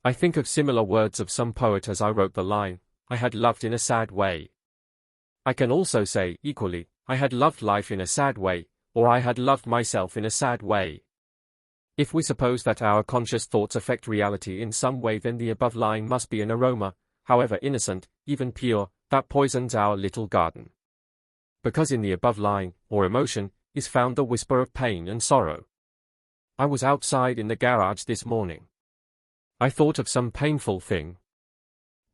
I think of similar words of some poet as I wrote the line, I had loved in a sad way. I can also say, equally, I had loved life in a sad way, or I had loved myself in a sad way. If we suppose that our conscious thoughts affect reality in some way, then the above line must be an aroma, however innocent, even pure, that poisons our little garden. Because in the above line, or emotion, is found the whisper of pain and sorrow. I was outside in the garage this morning. I thought of some painful thing.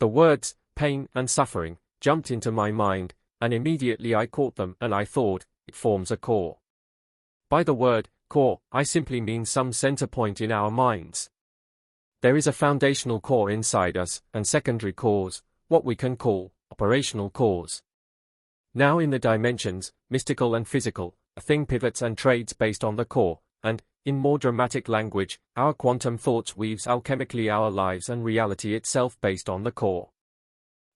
The words, pain and suffering, jumped into my mind, and immediately I caught them and I thought, it forms a core. By the word, core, I simply mean some center point in our minds. There is a foundational core inside us, and secondary cores, what we can call operational cores. Now in the dimensions, mystical and physical, a thing pivots and trades based on the core, and, in more dramatic language, our quantum thoughts weaves alchemically our lives and reality itself based on the core.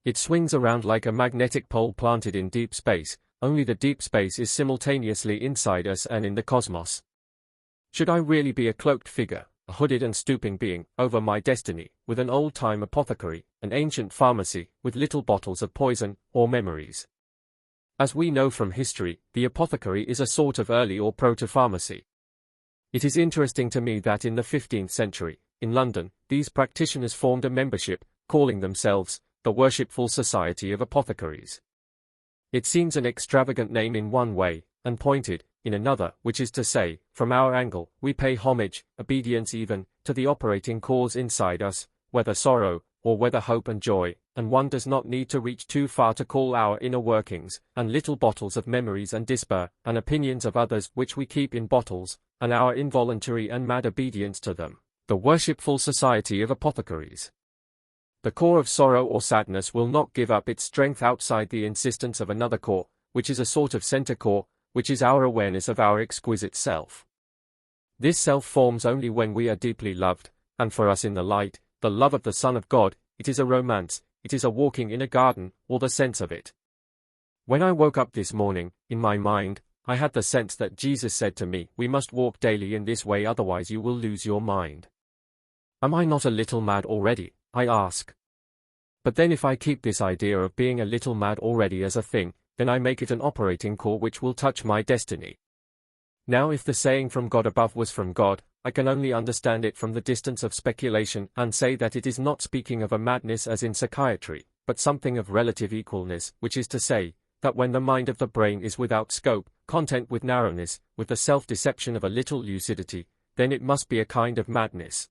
It swings around like a magnetic pole planted in deep space, only the deep space is simultaneously inside us and in the cosmos. Should I really be a cloaked figure, a hooded and stooping being, over my destiny, with an old-time apothecary, an ancient pharmacy, with little bottles of poison, or memories? As we know from history, the apothecary is a sort of early or proto-pharmacy. It is interesting to me that in the 15th century, in London, these practitioners formed a membership, calling themselves the Worshipful Society of Apothecaries. It seems an extravagant name in one way, and pointed, in another, which is to say, from our angle, we pay homage, obedience even, to the operating cause inside us, whether sorrow, or whether hope and joy, and one does not need to reach too far to call our inner workings, and little bottles of memories and despair, and opinions of others which we keep in bottles, and our involuntary and mad obedience to them, the Worshipful Society of Apothecaries. The core of sorrow or sadness will not give up its strength outside the insistence of another core, which is a sort of center core, which is our awareness of our exquisite self. This self forms only when we are deeply loved, and for us in the light, the love of the Son of God, it is a romance, it is a walking in a garden, or the sense of it. When I woke up this morning, in my mind, I had the sense that Jesus said to me, we must walk daily in this way, otherwise you will lose your mind. Am I not a little mad already, I ask? But then if I keep this idea of being a little mad already as a thing, then I make it an operating core which will touch my destiny. Now if the saying from God above was from God, I can only understand it from the distance of speculation and say that it is not speaking of a madness as in psychiatry, but something of relative equalness, which is to say, that when the mind of the brain is without scope, content with narrowness, with the self-deception of a little lucidity, then it must be a kind of madness.